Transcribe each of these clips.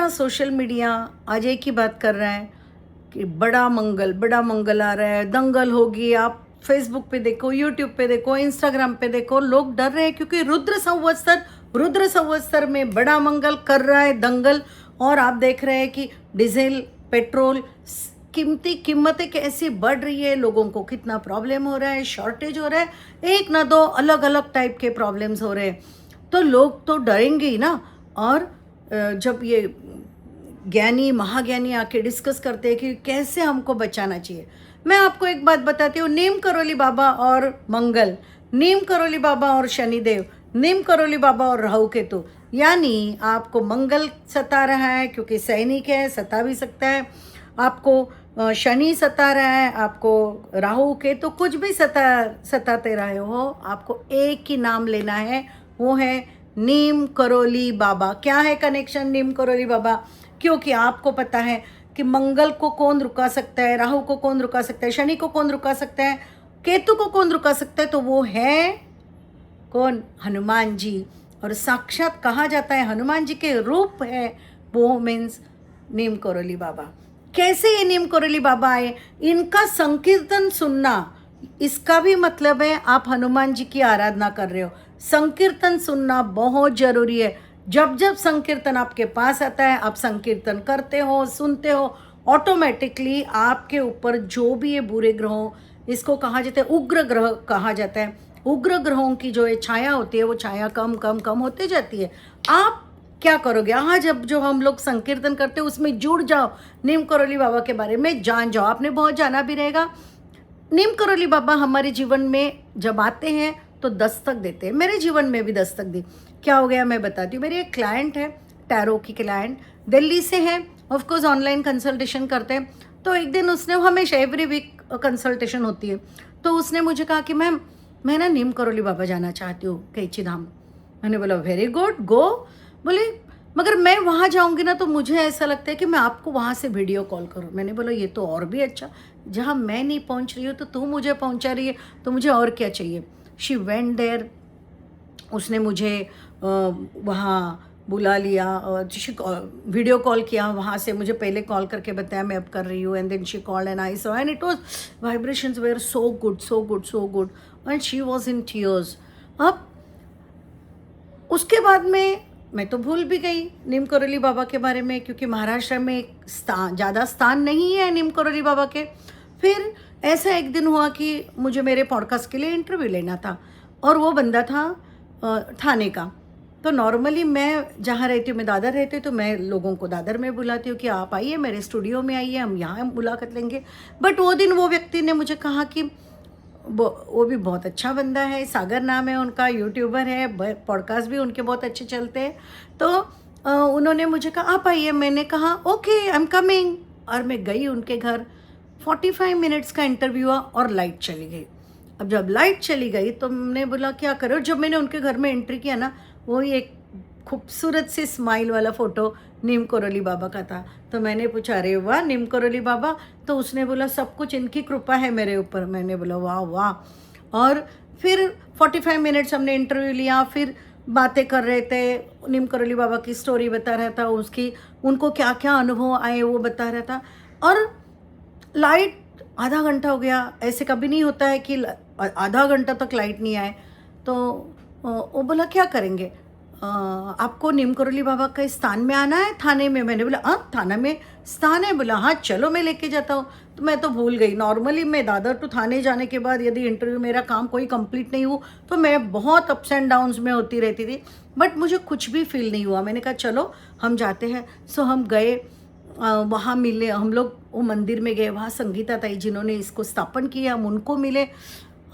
पूरा social media आज एक ही बात कर रहा है कि बड़ा मंगल आ रहा है, दंगल होगी। आप फेसबुक पे देखो, यूट्यूब पे देखो, इंस्टाग्राम पे देखो, लोग डर रहे हैं क्योंकि रुद्र संवत्सर में बड़ा मंगल कर रहा है दंगल। और आप देख रहे हैं कि डीजल पेट्रोल कीमतें कैसी बढ़ रही है, लोगों को कितना प्रॉब्लम हो रहा है, शॉर्टेज हो रहा है, एक ना दो अलग अलग टाइप के प्रॉब्लम्स हो रहे हैं। तो लोग तो डरेंगे ही ना। और जब ये ज्ञानी महाज्ञानी आके डिस्कस करते हैं कि कैसे हमको बचाना चाहिए, मैं आपको एक बात बताती हूँ। नीम करोली बाबा और मंगल, नीम करोली बाबा और शनिदेव, नीम करोली बाबा और राहु केतु, यानी आपको मंगल सता रहा है क्योंकि सैनिक है, सता भी सकता है। आपको शनि सता रहा है, आपको राहु केतु कुछ भी सताते रहे हो, आपको एक ही नाम लेना है, वो है नीम करोली बाबा। क्या है कनेक्शन नीम करोली बाबा? क्योंकि आपको पता है कि मंगल को कौन रुका सकता है, राहु को कौन रुका सकता है, शनि को कौन रुका सकता है, केतु को कौन रुका सकता है, तो वो है कौन? हनुमान जी। और साक्षात कहा जाता है हनुमान जी के रूप है वो, मीन्स नीम करोली बाबा। कैसे ये नीम करोली बाबा आए? इनका संकीर्तन सुनना, इसका भी मतलब है आप हनुमान जी की आराधना कर रहे हो। संकीर्तन सुनना बहुत जरूरी है। जब जब संकीर्तन आपके पास आता है, आप संकीर्तन करते हो, सुनते हो, ऑटोमेटिकली आपके ऊपर जो भी ये बुरे ग्रहों, इसको कहा जाता है उग्र ग्रह कहा जाता है, उग्र ग्रहों की जो छाया होती है वो छाया कम कम कम होते जाती है। आप क्या करोगे? आज जब जो हम लोग संकीर्तन करते हैं उसमें जुड़ जाओ, नीम करोली बाबा के बारे में जान जाओ। आपने बहुत जाना भी रहेगा। नीम करोली बाबा हमारे जीवन में जब आते हैं तो दस्तक देते हैं। मेरे जीवन में भी दस्तक दी। क्या हो गया मैं बताती हूँ। मेरी एक क्लाइंट है, टैरो की क्लाइंट, दिल्ली से है, ऑफकोर्स ऑनलाइन कंसल्टेशन करते हैं। तो एक दिन उसने, हमेशा एवरी वीक कंसल्टेशन होती है, तो उसने मुझे कहा कि मैम मैं ना नीम करोली बाबा जाना चाहती हूँ, कैची धाम। मैंने बोला वेरी गुड, गो। बोले मगर मैं वहाँ जाऊँगी ना तो मुझे ऐसा लगता है कि मैं आपको वहाँ से वीडियो कॉल करूँ। मैंने बोला ये तो और भी अच्छा, जहाँ मैं नहीं पहुँच रही हूँ तो तू मुझे पहुँचा रही है, तो मुझे और क्या चाहिए। शी वेंट देयर, उसने मुझे वहाँ बुला लिया और वीडियो कॉल किया। वहाँ से मुझे पहले कॉल करके बताया मैं अब कर रही हूँ, and then she called and I saw and it was vibrations were so good so good so good and she was in tears. अब उसके बाद में मैं तो भूल भी गई नीम करोली बाबा के बारे में, क्योंकि महाराष्ट्र में एक ज़्यादा स्थान नहीं है नीम करोली बाबा के। फिर ऐसा एक दिन हुआ कि मुझे मेरे पॉडकास्ट के लिए इंटरव्यू लेना था और वो बंदा था थाने का। तो नॉर्मली मैं जहाँ रहती हूँ, मैं दादर रहती हूँ, तो मैं लोगों को दादर में बुलाती हूँ कि आप आइए मेरे स्टूडियो में आइए, हम यहाँ मुलाकात लेंगे। बट वो दिन वो व्यक्ति ने मुझे कहा कि वो भी बहुत अच्छा बंदा है, सागर नाम है उनका, यूट्यूबर है, पॉडकास्ट भी उनके बहुत अच्छे चलते हैं। तो उन्होंने मुझे कहा आप आइए। मैंने कहा ओके आई एम कमिंग, और मैं गई उनके घर। 45 मिनट्स का इंटरव्यू हुआ और लाइट चली गई। अब जब लाइट चली गई तो मैंने बोला क्या करो। जब मैंने उनके घर में एंट्री किया ना, वो एक खूबसूरत सी स्माइल वाला फ़ोटो नीम करोली बाबा का था। तो मैंने पूछा अरे वाह नीम करोली बाबा, तो उसने बोला सब कुछ इनकी कृपा है मेरे ऊपर। मैंने बोला वाह वाह। और फिर 45 मिनट्स हमने इंटरव्यू लिया, फिर बातें कर रहे थे, नीम करोली बाबा की स्टोरी बता रहा था, उसकी उनको क्या क्या अनुभव आए वो बता रहा था। और लाइट आधा घंटा हो गया, ऐसे कभी नहीं होता है कि आधा घंटा तक लाइट नहीं आए। तो वो बोला क्या करेंगे, आपको नीम करोली बाबा के स्थान में आना है थाने में। मैंने बोला हाँ थाना में स्थान है? बोला हाँ चलो मैं लेके जाता हूँ। तो मैं तो भूल गई। नॉर्मली मैं दादर टू थाने जाने के बाद यदि इंटरव्यू मेरा काम कोई कंप्लीट नहीं हुआ तो मैं बहुत अप्स एंड डाउन्स में होती रहती थी, बट मुझे कुछ भी फील नहीं हुआ। मैंने कहा चलो हम जाते हैं। सो हम गए, वहाँ मिले हम लोग, वो मंदिर में गए, वहाँ संगीता ताई जिन्होंने इसको स्थापन किया हम उनको मिले।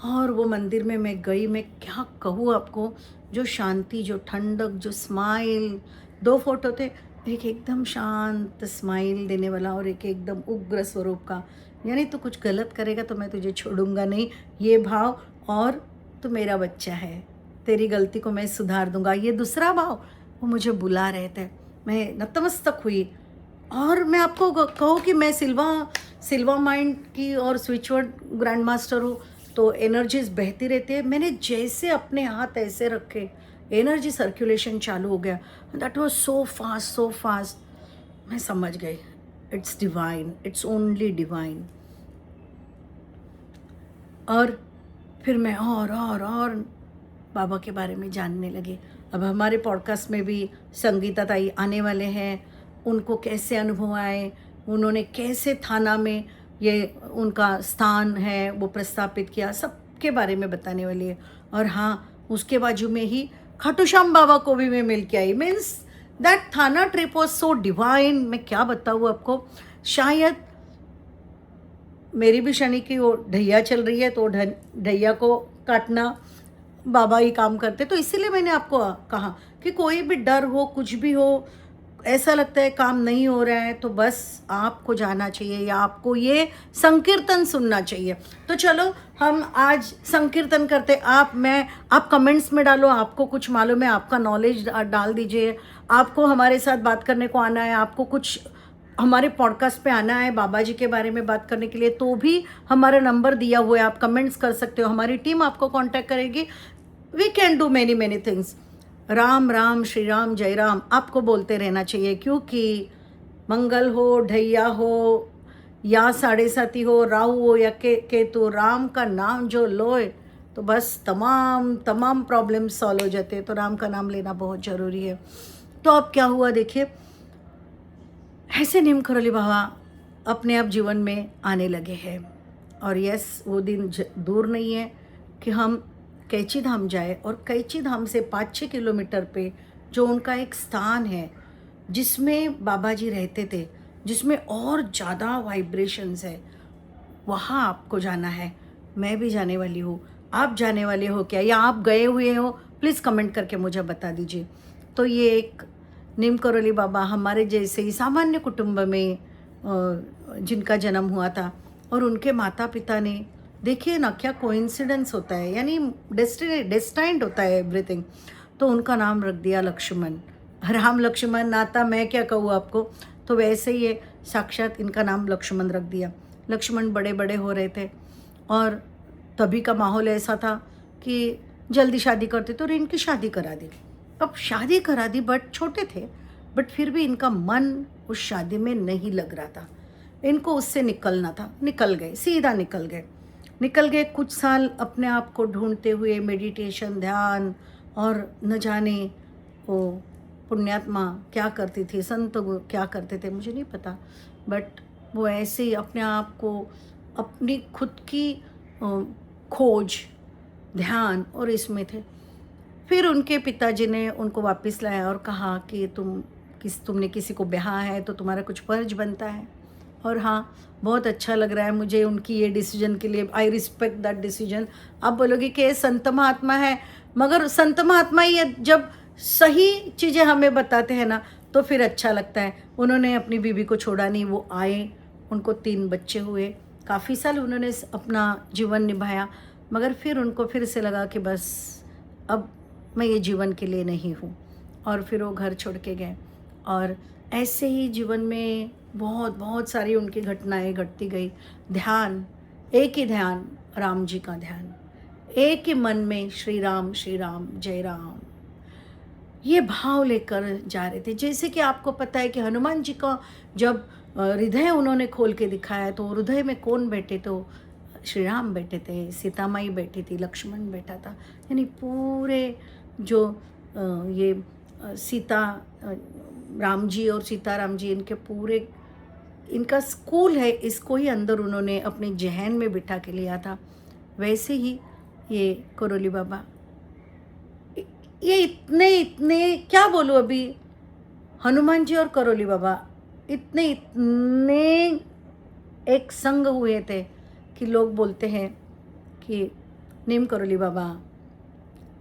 और वो मंदिर में मैं गई, मैं क्या कहूँ आपको, जो शांति, जो ठंडक, जो स्माइल। 2 फोटो थे, एक एकदम शांत स्माइल देने वाला और एक एकदम उग्र स्वरूप का, यानी तू कुछ गलत करेगा तो मैं तुझे छोड़ूंगा नहीं, ये भाव। और तू मेरा बच्चा है, तेरी गलती को मैं सुधार दूंगा, ये दूसरा भाव। वो मुझे बुला रहे थे, मैं नतमस्तक हुई। और मैं आपको कहूँ कि मैं सिल्वा माइंड की और स्विचवर्ड ग्रैंड मास्टर हूँ, तो एनर्जीज बहती रहती है। मैंने जैसे अपने हाथ ऐसे रखे, एनर्जी सर्कुलेशन चालू हो गया। That was so fast so fast. मैं समझ गई, it's divine, it's only divine. और फिर मैं और बाबा के बारे में जानने लगी। अब हमारे पॉडकास्ट में भी संगीता ताई आने वाले हैं, उनको कैसे अनुभव आए, उन्होंने कैसे थाना में ये उनका स्थान है वो प्रस्थापित किया, सबके बारे में बताने वाली है। और हाँ, उसके बाजू में ही खाटू श्याम बाबा को भी मैं मिल के आई। मीन्स दैट थाना ट्रिप वॉज सो डिवाइन। मैं क्या बताऊँ आपको, शायद मेरी भी शनि की वो ढैया चल रही है, तो ढैया को काटना बाबा ही काम करते। तो इसीलिए मैंने आपको कहा कि कोई भी डर हो, कुछ भी हो, ऐसा लगता है काम नहीं हो रहा है, तो बस आपको जाना चाहिए या आपको ये संकीर्तन सुनना चाहिए। तो चलो हम आज संकीर्तन करते। आप कमेंट्स में डालो, आपको कुछ मालूम है, आपका नॉलेज डाल दीजिए। आपको हमारे साथ बात करने को आना है, आपको कुछ हमारे पॉडकास्ट पे आना है बाबा जी के बारे में बात करने के लिए, तो भी हमारा नंबर दिया हुआ है, आप कमेंट्स कर सकते हो, हमारी टीम आपको कांटेक्ट करेगी। We can do many things. Ram Ram, Shri Ram, जय राम आपको बोलते रहना चाहिए, क्योंकि मंगल हो, ढैया हो या 7.5 हो, राहु हो या केतु, राम का नाम जो लोए तो बस तमाम प्रॉब्लम सॉल्व हो जाते हैं। तो राम का नाम लेना बहुत ज़रूरी है। तो अब क्या हुआ देखिए, ऐसे नीम करोली बाबा अपने आप जीवन में आने लगे हैं। और यस, वो दिन दूर नहीं है कि हम कैची धाम जाए, और कैची धाम से 5-6 किलोमीटर पे जो उनका एक स्थान है जिसमें बाबा जी रहते थे, जिसमें और ज़्यादा वाइब्रेशंस है, वहाँ आपको जाना है। मैं भी जाने वाली हूँ, आप जाने वाले हो क्या, या आप गए हुए हो, प्लीज़ कमेंट करके मुझे बता दीजिए। तो ये एक नीम करोली बाबा हमारे जैसे ही सामान्य कुटुंब में जिनका जन्म हुआ था, और उनके माता पिता ने, देखिए ना क्या कोइंसिडेंस होता है, यानी डेस्टाइंड होता है एवरीथिंग। तो उनका नाम रख दिया लक्ष्मण। राम लक्ष्मण नाता मैं क्या कहूँ आपको, तो वैसे ही ये साक्षात इनका नाम लक्ष्मण रख दिया। लक्ष्मण बड़े बड़े हो रहे थे, और तभी का माहौल ऐसा था कि जल्दी शादी करते तो इनकी शादी करा दी। अब शादी करा दी, बट छोटे थे, बट फिर भी इनका मन उस शादी में नहीं लग रहा था, इनको उससे निकलना था। निकल गए, सीधा निकल गए। कुछ साल अपने आप को ढूंढते हुए, मेडिटेशन, ध्यान, और न जाने वो पुण्यात्मा क्या करती थी, संत क्या करते थे, मुझे नहीं पता, बट वो ऐसे ही अपने आप को, अपनी खुद की खोज, ध्यान और इसमें थे। फिर उनके पिताजी ने उनको वापस लाया और कहा कि तुमने किसी को ब्याह है तो तुम्हारा कुछ फर्ज बनता है। और हाँ, बहुत अच्छा लग रहा है मुझे उनकी ये डिसीजन के लिए। I respect that decision. आप बोलोगे कि संत महात्मा है, मगर संत महात्मा ही जब सही चीज़ें हमें बताते हैं ना, तो फिर अच्छा लगता है। उन्होंने अपनी बीवी को छोड़ा नहीं, वो आए, उनको 3 बच्चे हुए, काफ़ी साल उन्होंने अपना जीवन निभाया, मगर फिर उनको फिर से लगा कि बस अब मैं ये जीवन के लिए नहीं हूँ, और फिर वो घर छोड़ के गए। और ऐसे ही जीवन में बहुत सारी उनकी घटनाएं घटती गई। ध्यान, एक ही ध्यान, राम जी का ध्यान, एक ही मन में श्री राम जय राम, ये भाव लेकर जा रहे थे। जैसे कि आपको पता है कि हनुमान जी का जब हृदय उन्होंने खोल के दिखाया, तो हृदय में कौन बैठे, तो श्री राम बैठे थे, सीता माई बैठी थी, लक्ष्मण बैठा था। यानी पूरे जो ये सीता राम जी और सीताराम जी, इनके पूरे, इनका स्कूल है, इसको ही अंदर उन्होंने अपने जहन में बिठा के लिया था। वैसे ही ये करोली बाबा, ये इतने क्या बोलूँ अभी, हनुमान जी और करोली बाबा इतने एक संग हुए थे कि लोग बोलते हैं कि नीम करोली बाबा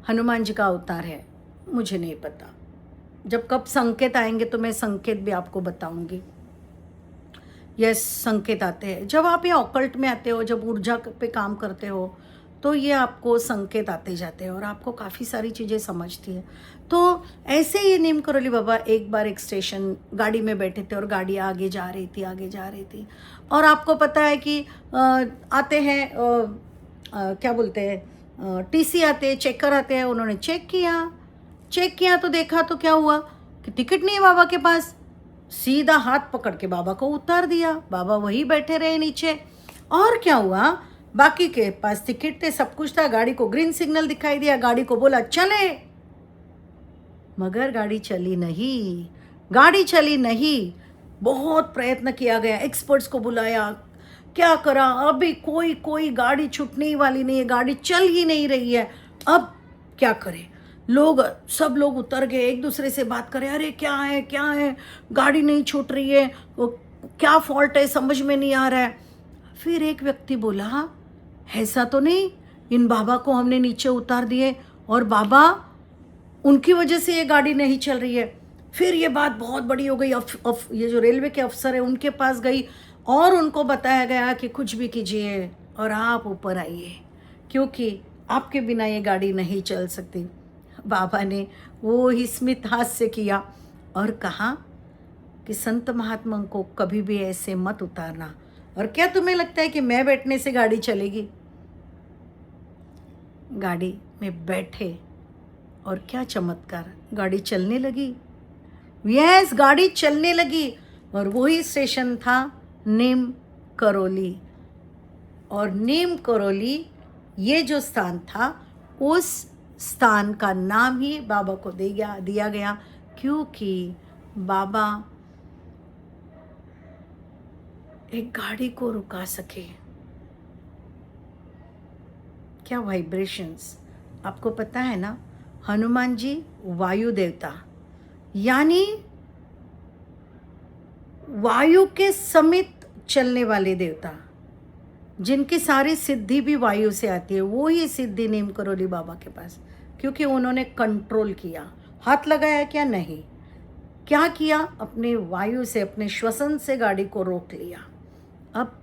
हनुमान जी का अवतार है। मुझे नहीं पता, जब कब संकेत आएंगे तो मैं संकेत भी आपको बताऊंगी। यस, संकेत आते हैं जब आप ये ऑकल्ट में आते हो, जब ऊर्जा पे काम करते हो, तो ये आपको संकेत आते जाते हैं और आपको काफ़ी सारी चीज़ें समझती है। तो ऐसे ही नीम करोली बाबा एक बार एक स्टेशन गाड़ी में बैठे थे, और गाड़ी आगे जा रही थी, और आपको पता है कि आते हैं क्या बोलते हैं, टीसी आते हैं, चेकर आते हैं। उन्होंने चेक किया तो देखा तो क्या हुआ कि टिकट नहीं है बाबा के पास। सीधा हाथ पकड़ के बाबा को उतार दिया। बाबा वही बैठे रहे नीचे। और क्या हुआ, बाकी के पास टिकट थे, सब कुछ था, गाड़ी को ग्रीन सिग्नल दिखाई दिया, गाड़ी को बोला चले, मगर गाड़ी चली नहीं, गाड़ी चली नहीं। बहुत प्रयत्न किया गया, एक्सपर्ट्स को बुलाया, क्या करा, अभी कोई गाड़ी छूटने ही वाली नहीं है, गाड़ी चल ही नहीं रही है, अब क्या करें। सब लोग उतर गए, एक दूसरे से बात करें, अरे क्या है, गाड़ी नहीं छूट रही है, क्या फॉल्ट है, समझ में नहीं आ रहा है। फिर एक व्यक्ति बोला, ऐसा तो नहीं, इन बाबा को हमने नीचे उतार दिए और बाबा उनकी वजह से ये गाड़ी नहीं चल रही है। फिर ये बात बहुत बड़ी हो गई, ये जो रेलवे के अफसर है उनके पास गई और उनको बताया गया कि कुछ भी कीजिए और आप ऊपर आइए, क्योंकि आपके बिना ये गाड़ी नहीं चल सकती। बाबा ने वो ही स्मित हास्य किया और कहा कि संत महात्मा को कभी भी ऐसे मत उतारना। और क्या तुम्हें लगता है कि मैं बैठने से गाड़ी चलेगी? गाड़ी में बैठे और क्या चमत्कार, गाड़ी चलने लगी। यस, गाड़ी चलने लगी और वही स्टेशन था नीम करौली। और नीम करौली ये जो स्थान था, उस स्थान का नाम ही बाबा को दिया गया, क्योंकि बाबा एक गाड़ी को रुका सके। क्या वाइब्रेशंस, आपको पता है ना, हनुमान जी वायु देवता, यानी वायु के समित चलने वाले देवता, जिनकी सारी सिद्धि भी वायु से आती है, वो ही सिद्धि नीम करौली बाबा के पास, क्योंकि उन्होंने कंट्रोल किया। हाथ लगाया क्या? नहीं। क्या किया? अपने वायु से, अपने श्वसन से गाड़ी को रोक लिया। अब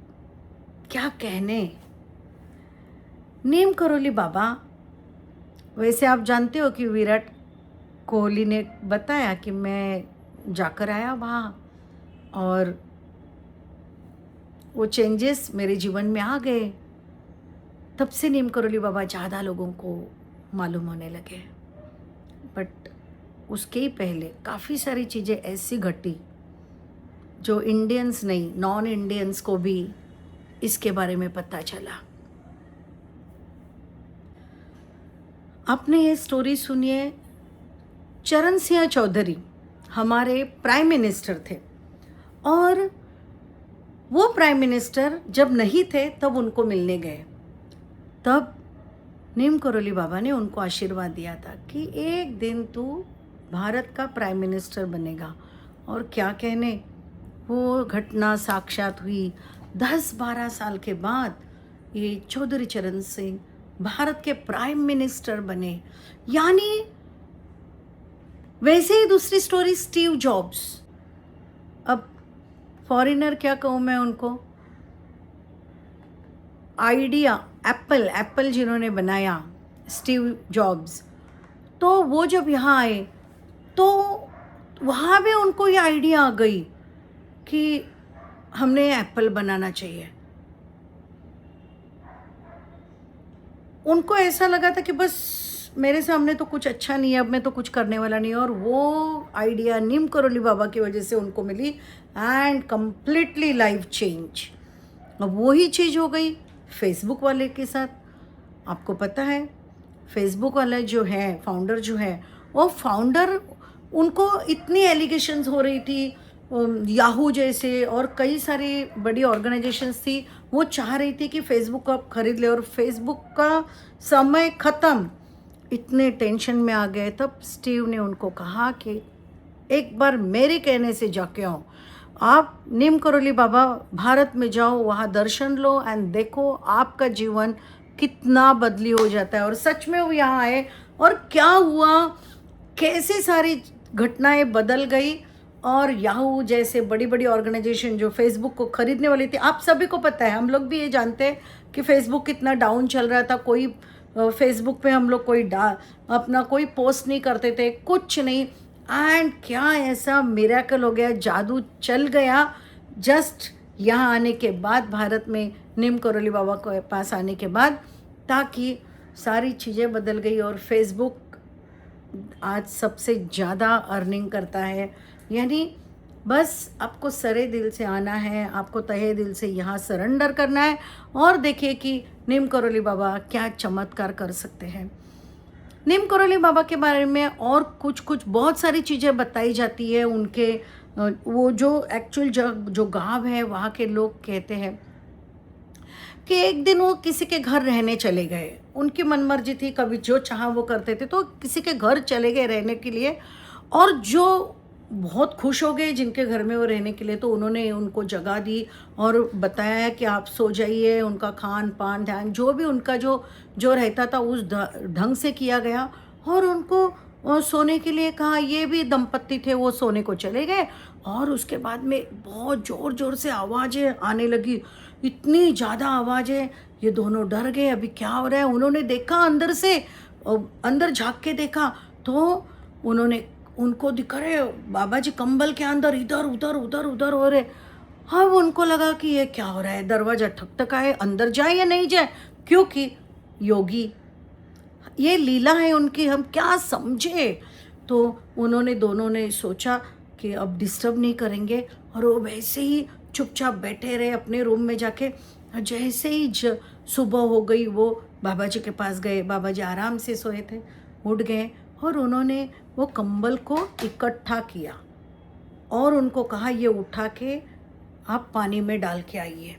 क्या कहने, नीम करौली बाबा, वैसे आप जानते हो कि विराट कोहली ने बताया कि मैं जाकर आया वहाँ और वो चेंजेस मेरे जीवन में आ गए। तब से नीम करौली बाबा ज़्यादा लोगों को मालूम होने लगे। बट उसके ही पहले काफ़ी सारी चीज़ें ऐसी घटी जो इंडियंस नहीं, नॉन इंडियंस को भी इसके बारे में पता चला। आपने ये स्टोरी सुनिए, चरण सिंह चौधरी हमारे प्राइम मिनिस्टर थे और वो प्राइम मिनिस्टर जब नहीं थे तब उनको मिलने गए। तब नीम करौली बाबा ने उनको आशीर्वाद दिया था कि एक दिन तू भारत का प्राइम मिनिस्टर बनेगा। और क्या कहने, वो घटना साक्षात हुई। 10-12 साल के बाद ये चौधरी चरण सिंह भारत के प्राइम मिनिस्टर बने। यानी वैसे ही दूसरी स्टोरी स्टीव जॉब्स। अब फॉरेनर क्या कहूँ मैं उनको, आइडिया एप्पल जिन्होंने बनाया, स्टीव जॉब्स, तो वो जब यहाँ आए तो वहाँ भी उनको ये आइडिया आ गई कि हमने एप्पल बनाना चाहिए। उनको ऐसा लगा था कि बस मेरे सामने तो कुछ अच्छा नहीं है, अब मैं तो कुछ करने वाला नहीं। और वो आइडिया नीम करौली बाबा की वजह से उनको मिली एंड कम्प्लीटली लाइफ चेंज। अब वही चीज़ हो गई फेसबुक वाले के साथ। आपको पता है फेसबुक वाला जो है, फाउंडर जो है, वो फाउंडर, उनको इतनी एलिगेशंस हो रही थी, याहू जैसे और कई सारी बड़ी ऑर्गेनाइजेशंस थी, वो चाह रही थी कि फेसबुक को आप खरीद ले, और फेसबुक का समय ख़त्म। इतने टेंशन में आ गए। तब स्टीव ने उनको कहा कि एक बार मेरे कहने से जाके आओ, आप नीम करौली बाबा भारत में जाओ, वहाँ दर्शन लो एंड देखो आपका जीवन कितना बदली हो जाता है। और सच में वो यहाँ आए और क्या हुआ, कैसे सारी घटनाएं बदल गई। और याहू जैसे बड़ी बड़ी ऑर्गेनाइजेशन जो फेसबुक को खरीदने वाली थी, आप सभी को पता है, हम लोग भी ये जानते हैं कि फेसबुक कितना डाउन चल रहा था। कोई फेसबुक पे हम लोग अपना कोई पोस्ट नहीं करते थे, कुछ नहीं। एंड क्या ऐसा मिरेकल हो गया, जादू चल गया जस्ट यहाँ आने के बाद, भारत में नीम करौली बाबा के पास आने के बाद, ताकि सारी चीज़ें बदल गई। और फेसबुक आज सबसे ज़्यादा अर्निंग करता है। यानी बस आपको सरे दिल से आना है, आपको तहे दिल से यहाँ सरेंडर करना है और देखिए कि नीम करोली बाबा क्या चमत्कार कर सकते हैं। नीम करोली बाबा के बारे में और कुछ कुछ बहुत सारी चीज़ें बताई जाती है। उनके वो जो एक्चुअल जो गाँव है वहाँ के लोग कहते हैं कि एक दिन वो किसी के घर रहने चले गए। उनकी मनमर्जी थी, कभी जो चाहा वो करते थे, तो किसी के घर चले गए रहने के लिए और जो बहुत खुश हो गए जिनके घर में वो रहने के लिए, तो उन्होंने उनको जगह दी और बताया कि आप सो जाइए। उनका खान पान ध्यान जो भी उनका जो जो रहता था उस ढंग से किया गया और उनको सोने के लिए कहा। ये भी दंपत्ति थे, वो सोने को चले गए और उसके बाद में बहुत ज़ोर ज़ोर से आवाज़ें आने लगी, इतनी ज़्यादा आवाज़ें, ये दोनों डर गए, अभी क्या हो रहा है। उन्होंने देखा अंदर से, अंदर झाँक के देखा तो उन्होंने उनको दिख रहे बाबा जी कंबल के अंदर इधर उधर उधर उधर हो रहे। अब उनको लगा कि ये क्या हो रहा है, दरवाज़ा ठकठकाए, अंदर जाए या नहीं जाए, क्योंकि योगी ये लीला है उनकी, हम क्या समझे। तो उन्होंने दोनों ने सोचा कि अब डिस्टर्ब नहीं करेंगे और वो वैसे ही चुपचाप बैठे रहे अपने रूम में जाके। जैसे ही सुबह हो गई वो बाबा जी के पास गए। बाबा जी आराम से सोए थे, उठ गए और उन्होंने वो कंबल को इकट्ठा किया और उनको कहा ये उठा के आप पानी में डाल के आइए।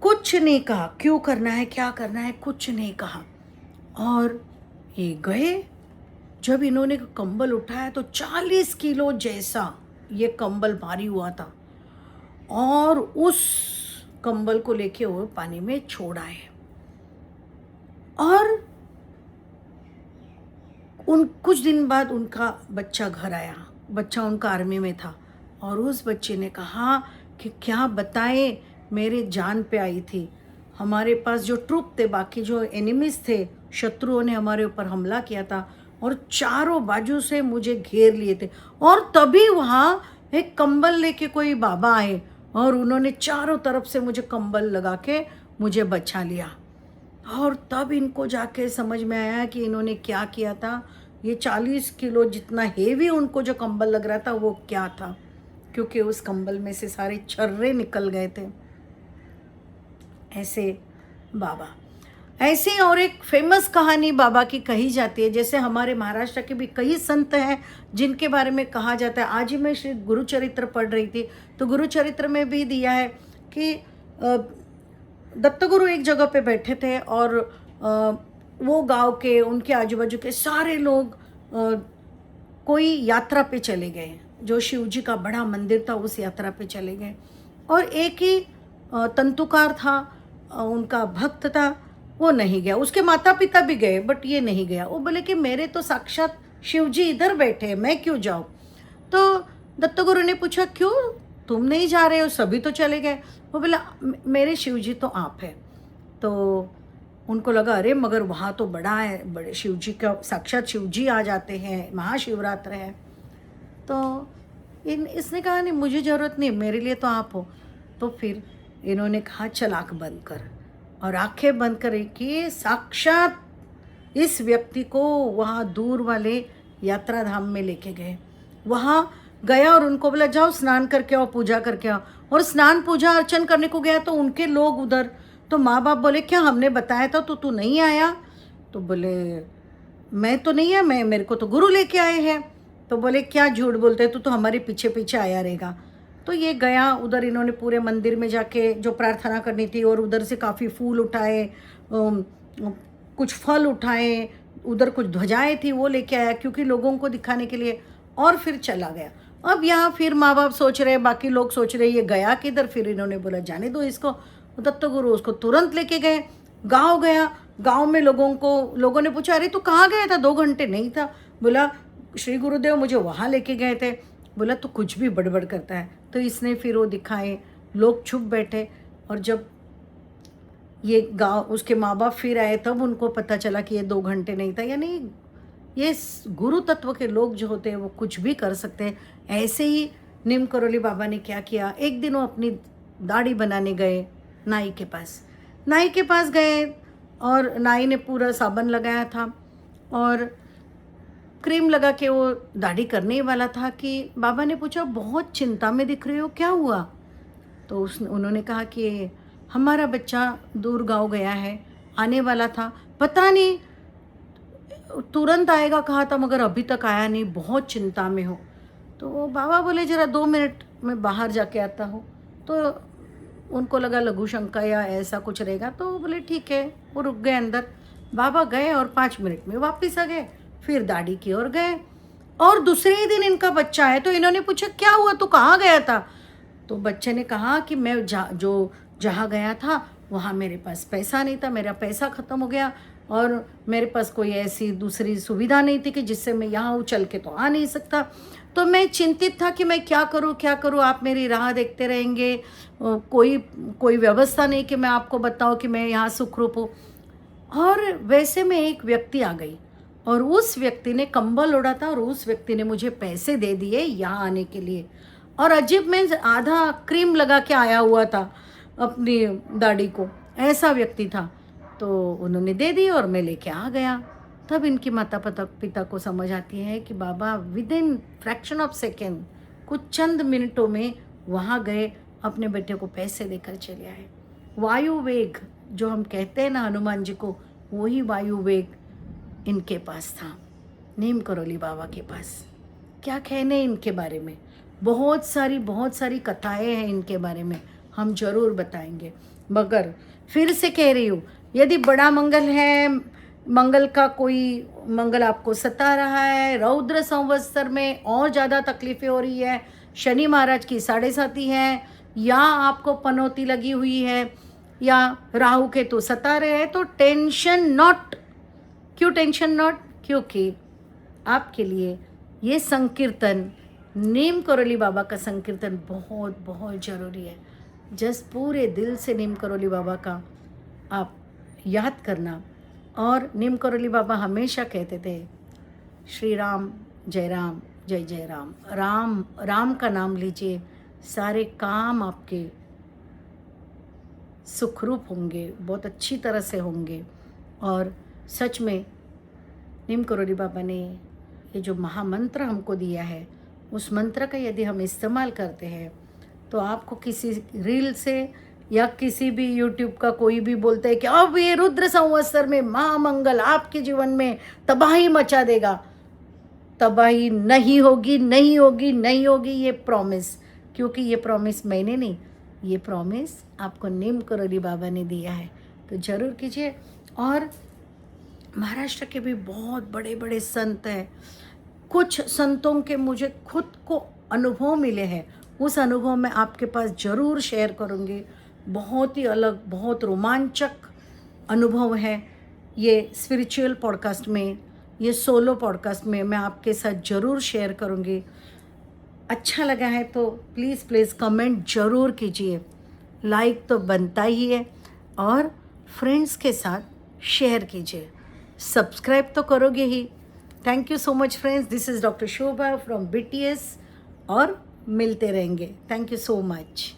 कुछ नहीं कहा, क्यों करना है क्या करना है, कुछ नहीं कहा। और ये गए। जब इन्होंने कंबल उठाया तो 40 किलो जैसा ये कंबल भारी हुआ था और उस कंबल को लेके वो पानी में छोड़ आए। और उन कुछ दिन बाद उनका बच्चा घर आया। बच्चा उनका आर्मी में था और उस बच्चे ने कहा कि क्या बताएं, मेरे जान पे आई थी। हमारे पास जो ट्रुप थे, बाकी जो एनिमीज थे, शत्रुओं ने हमारे ऊपर हमला किया था और चारों बाजू से मुझे घेर लिए थे और तभी वहाँ एक कंबल लेके कोई बाबा आए और उन्होंने चारों तरफ से मुझे कंबल लगा के मुझे बचा लिया। और तब इनको जाके समझ में आया कि इन्होंने क्या किया था। ये 40 किलो जितना हेवी उनको जो कंबल लग रहा था वो क्या था, क्योंकि उस कंबल में से सारे छर्रे निकल गए थे। ऐसे बाबा, ऐसी और एक फेमस कहानी बाबा की कही जाती है। जैसे हमारे महाराष्ट्र के भी कई संत हैं जिनके बारे में कहा जाता है। आज ही मैं श्री गुरुचरित्र पढ़ रही थी तो गुरुचरित्र में भी दिया है कि दत्तगुरु एक जगह पे बैठे थे और वो गांव के उनके आजू बाजू के सारे लोग कोई यात्रा पे चले गए। जो शिव जी का बड़ा मंदिर था उस यात्रा पे चले गए और एक ही तंतुकार था, उनका भक्त था, वो नहीं गया। उसके माता पिता भी गए बट ये नहीं गया। वो बोले कि मेरे तो साक्षात शिव जी इधर बैठे हैं, मैं क्यों जाऊँ। तो दत्तगुरु ने पूछा क्यों तुम नहीं जा रहे हो, सभी तो चले गए। वो बोला मेरे शिव जी तो आप है। तो उनको लगा अरे मगर वहाँ तो बड़ा है, बड़े शिव जी का साक्षात शिव जी आ जाते हैं, महाशिवरात्र है। तो इसने कहा नहीं मुझे ज़रूरत नहीं, मेरे लिए तो आप हो। तो फिर इन्होंने कहा चल आँख बंद कर, और आंखें बंद करें कि साक्षात इस व्यक्ति को वहाँ दूर वाले यात्रा धाम में लेके गए। वहाँ गया और उनको बोला जाओ स्नान करके आओ, पूजा करके आओ। और स्नान पूजा अर्चन करने को गया तो उनके लोग उधर, तो माँ बाप बोले क्या हमने बताया था तो तू नहीं आया। तो बोले मैं तो नहीं है, मेरे को तो गुरु लेके आए हैं। तो बोले क्या झूठ बोलते तू तो हमारे पीछे पीछे आया रहेगा। तो ये गया उधर, इन्होंने पूरे मंदिर में जाके जो प्रार्थना करनी थी और उधर से काफ़ी फूल उठाए, कुछ फल उठाए, उधर कुछ ध्वजाएं थी वो लेके आया क्योंकि लोगों को दिखाने के लिए, और फिर चला गया। अब यहाँ फिर माँ बाप सोच रहे, बाकी लोग सोच रहे ये गया किधर। फिर इन्होंने बोला जाने दो इसको। दत्तगुरु उसको तुरंत लेके गए, गाँव गया। गाँव में लोगों ने पूछा अरे तू कहाँ गया था, 2 घंटे नहीं था। बोला श्री गुरुदेव मुझे वहाँ लेके गए थे। बोला तो कुछ भी बड़बड़ करता है। तो इसने फिर वो दिखाए, लोग चुप बैठे। और जब ये गाँव उसके माँ बाप फिर आए तब उनको पता चला कि ये 2 घंटे नहीं था। यानी ये गुरु तत्व के लोग जो होते हैं वो कुछ भी कर सकते हैं। ऐसे ही नीम करोली बाबा ने क्या किया, एक दिन वो अपनी दाढ़ी बनाने गए नाई के पास। नाई के पास गए और नाई ने पूरा साबन लगाया था और क्रीम लगा के वो दाढ़ी करने ही वाला था कि बाबा ने पूछा, बहुत चिंता में दिख रहे हो, क्या हुआ? तो उन्होंने कहा कि हमारा बच्चा दूर गांव गया है, आने वाला था, पता नहीं तुरंत आएगा कहा था मगर अभी तक आया नहीं, बहुत चिंता में हो। तो वो बाबा बोले ज़रा 2 मिनट में बाहर जाके आता हूँ। तो उनको लगा लघु शंका या ऐसा कुछ रहेगा, तो बोले ठीक है, वो रुक गए अंदर। बाबा गए और 5 मिनट में वापस आ गए, फिर दाढ़ी की ओर गए। और दूसरे ही दिन इनका बच्चा है, तो इन्होंने पूछा क्या हुआ, तू कहाँ गया था? तो बच्चे ने कहा कि मैं जहाँ गया था वहाँ मेरे पास पैसा नहीं था, मेरा पैसा ख़त्म हो गया और मेरे पास कोई ऐसी दूसरी सुविधा नहीं थी कि जिससे मैं यहाँ चल के तो आ नहीं सकता। तो मैं चिंतित था कि मैं क्या करूँ, आप मेरी राह देखते रहेंगे, कोई व्यवस्था नहीं कि मैं आपको बताऊँ कि मैं यहाँ सुखरूप हूँ। और वैसे में एक व्यक्ति आ गई और उस व्यक्ति ने कंबल ओढ़ा था और उस व्यक्ति ने मुझे पैसे दे दिए यहाँ आने के लिए। और अजीब में आधा क्रीम लगा के आया हुआ था अपनी दाढ़ी को, ऐसा व्यक्ति था। तो उन्होंने दे दी और मैं लेके आ गया। तब इनकी माता पिता को समझ आती है कि बाबा within fraction of second, कुछ चंद मिनटों में वहाँ गए, अपने बेटे को पैसे देकर चले आए। वायु वेग जो हम कहते हैं ना हनुमान जी को, वही वायु वेग इनके पास था, नीम करोली बाबा के पास। क्या कहने इनके बारे में, बहुत सारी कथाएं हैं इनके बारे में, हम जरूर बताएंगे। मगर फिर से कह रही हूँ, यदि बड़ा मंगल है, मंगल का कोई मंगल आपको सता रहा है, रौद्र संवत्सर में और ज़्यादा तकलीफ़ें हो रही है, शनि महाराज की 7.5 है, या आपको पनौती लगी हुई है, या राहु केतु सता रहे हैं, तो टेंशन नॉट। क्यों टेंशन नॉट? क्योंकि आपके लिए ये संकीर्तन, नीम करोली बाबा का संकीर्तन बहुत बहुत ज़रूरी है। जस्ट पूरे दिल से नीम करोली बाबा का आप याद करना। और नीम करोली बाबा हमेशा कहते थे, श्री राम जय राम जय जय राम, राम राम का नाम लीजिए, सारे काम आपके सुखरूप होंगे, बहुत अच्छी तरह से होंगे। और सच में नीम करोली बाबा ने ये जो महामंत्र हमको दिया है, उस मंत्र का यदि हम इस्तेमाल करते हैं तो आपको किसी रील से या किसी भी यूट्यूब का कोई भी बोलता है कि अब ये रुद्र संवत्सर में महामंगल आपके जीवन में तबाही मचा देगा, तबाही नहीं होगी, नहीं होगी, नहीं होगी, ये प्रॉमिस। क्योंकि ये प्रॉमिस मैंने नहीं, ये प्रॉमिस आपको नीम करोली बाबा ने दिया है, तो ज़रूर कीजिए। और महाराष्ट्र के भी बहुत बड़े बड़े संत हैं, कुछ संतों के मुझे खुद को अनुभव मिले हैं, उस अनुभव में आपके पास ज़रूर शेयर करूँगी। बहुत ही अलग, बहुत रोमांचक अनुभव है ये स्पिरिचुअल पॉडकास्ट में, ये सोलो पॉडकास्ट में मैं आपके साथ ज़रूर शेयर करूँगी। अच्छा लगा है तो प्लीज़ कमेंट ज़रूर कीजिए, लाइक तो बनता ही है, और फ्रेंड्स के साथ शेयर कीजिए, सब्सक्राइब तो करोगे ही। Thank you so much friends, this is doctor Shobha from BTS, और मिलते रहेंगे। Thank you so much.